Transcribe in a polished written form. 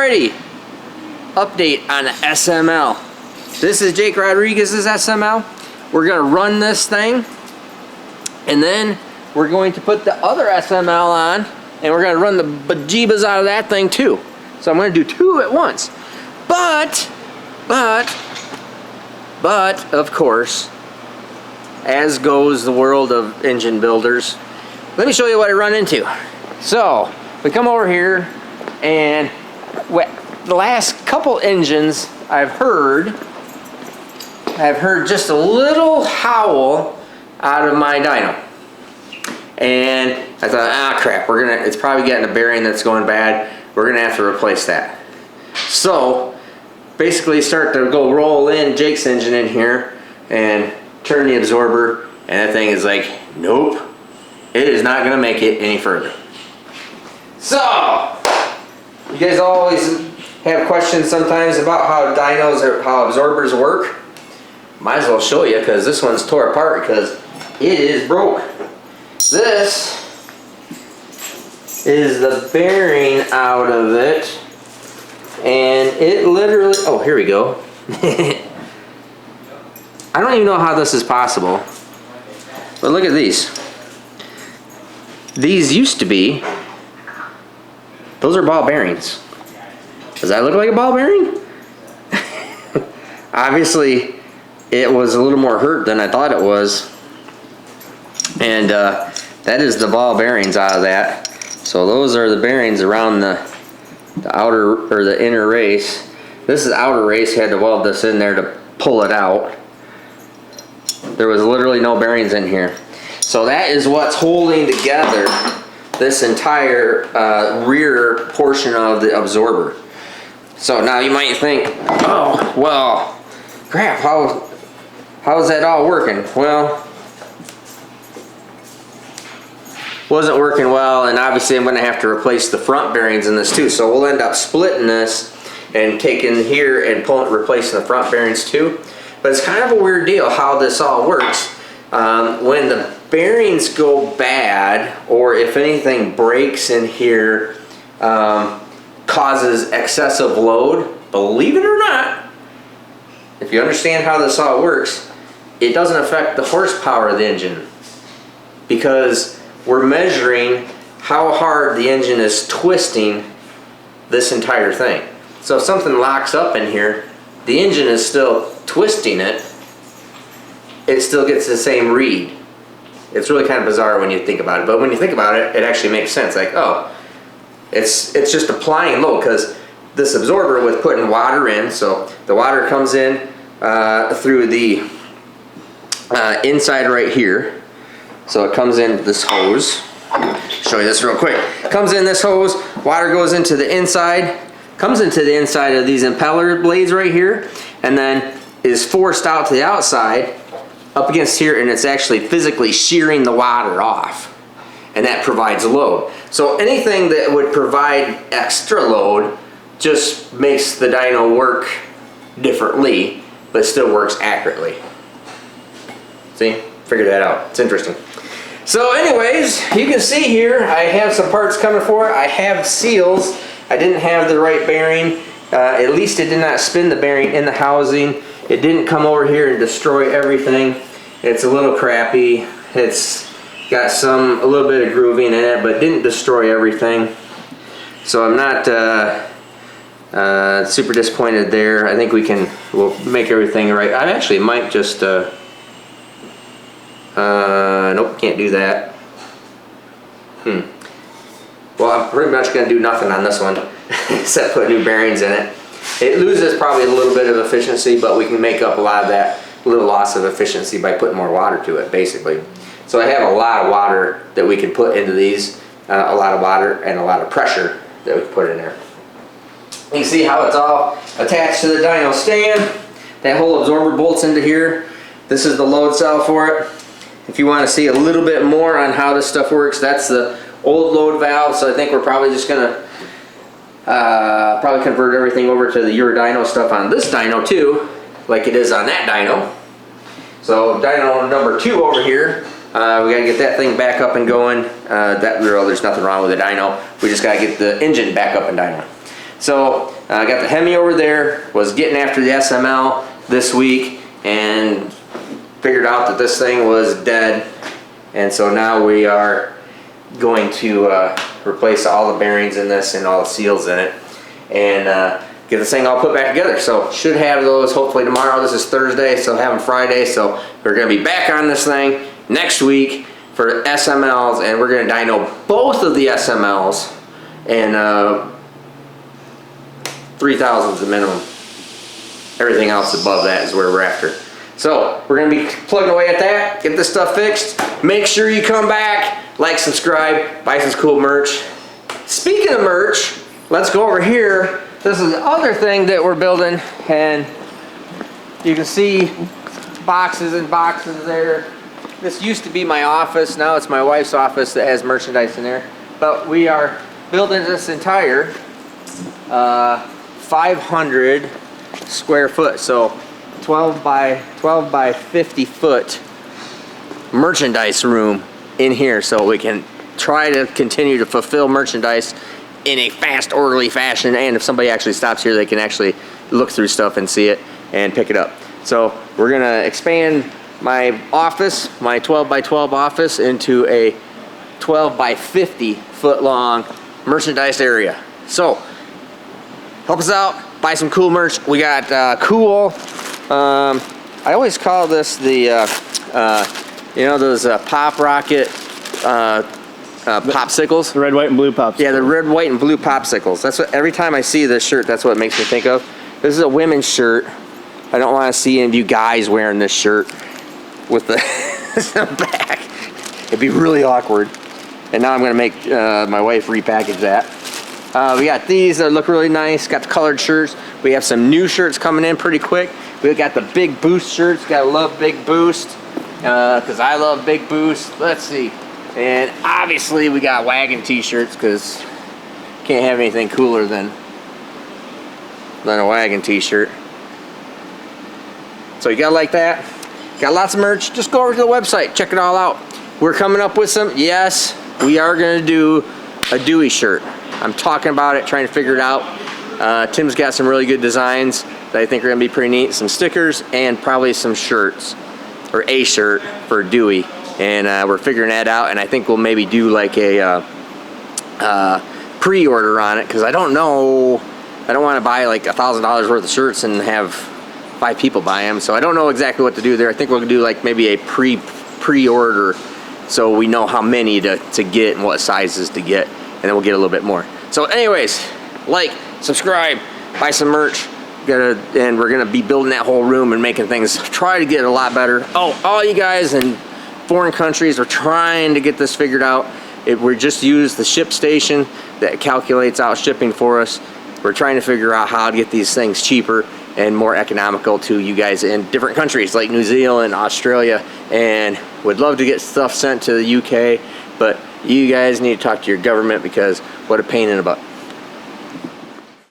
Alrighty, update on the SML. This is Jake Rodriguez's SML. We're gonna run this thing, and then we're going to put the other SML on, and we're gonna run the bejeebas out of that thing too. So I'm gonna do two at once. But of course, as goes the world of engine builders, let me show you what I run into. So we come over here, and the last couple engines I've heard just a little howl out of my dyno, and I thought, ah crap, it's probably getting a bearing that's going bad. We're gonna have to replace that. So basically start to go roll in Jake's engine in here and turn the absorber, and that thing is like, nope, it is not gonna make it any further. So you guys always have questions sometimes about how dynos or how absorbers work. Might as well show you, because this one's tore apart because it is broke. This is the bearing out of it, and it literally, oh, here we go. I don't even know how this is possible, but look at these. These used to be, those are ball bearings. Does that look like a ball bearing? Obviously it was a little more hurt than I thought it was, and that is the ball bearings out of that. So those are the bearings around the outer or the inner race. This is outer race. You had to weld this in there to pull it out. There was literally no bearings in here. So that is what's holding together this entire rear portion of the absorber. So now you might think, oh, well, crap, how's that all working? Well, wasn't working well, and obviously I'm going to have to replace the front bearings in this too. So we'll end up splitting this and taking here and replacing the front bearings too. But it's kind of a weird deal how this all works. When the bearings go bad, or if anything breaks in here, causes excessive load, believe it or not, if you understand how this all works, it doesn't affect the horsepower of the engine, because we're measuring how hard the engine is twisting this entire thing. So if something locks up in here, the engine is still twisting it, it still gets the same read. It's really kind of bizarre when you think about it, but when you think about it, it actually makes sense. Like, oh, it's just applying load, because this absorber with putting water in, so the water comes in through the inside right here. So it comes in this hose. Show you this real quick. Comes in this hose, water goes into the inside, comes into the inside of these impeller blades right here, and then is forced out to the outside up against here, and it's actually physically shearing the water off, and that provides load. So anything that would provide extra load just makes the dyno work differently, but still works accurately. See? Figured that out. It's interesting. So anyways, you can see here I have some parts coming for it. I have seals. I didn't have the right bearing. At least it did not spin the bearing in the housing. It didn't come over here and destroy everything. It's a little crappy. It's got a little bit of grooving in it, but didn't destroy everything. So I'm not super disappointed there. I think we'll make everything right. I actually might just nope, can't do that. Well, I'm pretty much going to do nothing on this one except put new bearings in it. It loses probably a little bit of efficiency, but we can make up a lot of that little loss of efficiency by putting more water to it, basically. So I have a lot of water that we can put into these, a lot of water and a lot of pressure that we can put in there. You can see how it's all attached to the dyno stand. That whole absorber bolts into here. This is the load cell for it. If you want to see a little bit more on how this stuff works, that's the old load valve. So I think we're probably just going to probably convert everything over to the Dyno stuff on this dyno too, like it is on that dyno. So dyno number 2 over here, we got to get that thing back up and going. There's nothing wrong with the dyno. We just got to get the engine back up and dyno. So I got the Hemi over there, was getting after the SML this week, and figured out that this thing was dead. And so now we are going to replace all the bearings in this and all the seals in it, and get this thing all put back together. So should have those hopefully tomorrow. This is Thursday, so have them Friday. So we're going to be back on this thing next week for SMLs, and we're going to dyno both of the SMLs, and 3,000 is the minimum. Everything else above that is where we're after. So we're going to be plugging away at that, get this stuff fixed. Make sure you come back, like, subscribe, buy some cool merch. Speaking of merch, let's go over here. This is the other thing that we're building, and you can see boxes and boxes there. This used to be my office. Now it's my wife's office that has merchandise in there. But we are building this entire 500 square foot, so 12 by 50 foot merchandise room in here, so we can try to continue to fulfill merchandise in a fast, orderly fashion, and if somebody actually stops here, they can actually look through stuff and see it and pick it up. So we're gonna expand my office, my 12 by 12 office, into a 12 by 50 foot long merchandise area. So help us out, buy some cool merch. We got cool, I always call this the you know, those pop rocket popsicles. The red, white, and blue popsicles. Yeah, the red, white, and blue popsicles. That's what, every time I see this shirt, that's what it makes me think of. This is a women's shirt. I don't want to see any of you guys wearing this shirt with the back. It'd be really awkward. And now I'm going to make my wife repackage that. We got these that look really nice. Got the colored shirts. We have some new shirts coming in pretty quick. We got the Big Boost shirts. Gotta love Big Boost, because I love Big Boost. Let's see. And obviously we got wagon t-shirts, because can't have anything cooler than a wagon t-shirt. So you gotta like that. Got lots of merch. Just go over to the website, check it all out. We're coming up with some, yes, we are gonna do a Dewey shirt. I'm talking about it, trying to figure it out. Tim's got some really good designs that I think are gonna be pretty neat. Some stickers and probably some shirts, or a shirt for Dewey. And we're figuring that out, and I think we'll maybe do like a pre-order on it, because I don't know, I don't want to buy like $1,000 worth of shirts and have 5 people buy them, so I don't know exactly what to do there. I think we'll do like maybe a pre-order, so we know how many to get and what sizes to get, and then we'll get a little bit more. So anyways, like, subscribe, buy some merch, and we're gonna be building that whole room and making things, try to get a lot better. Oh, all you guys in foreign countries are trying to get this figured out. We just use the ship station that calculates out shipping for us. We're trying to figure out how to get these things cheaper and more economical to you guys in different countries like New Zealand, Australia, and would love to get stuff sent to the UK, but you guys need to talk to your government, because what a pain in the butt.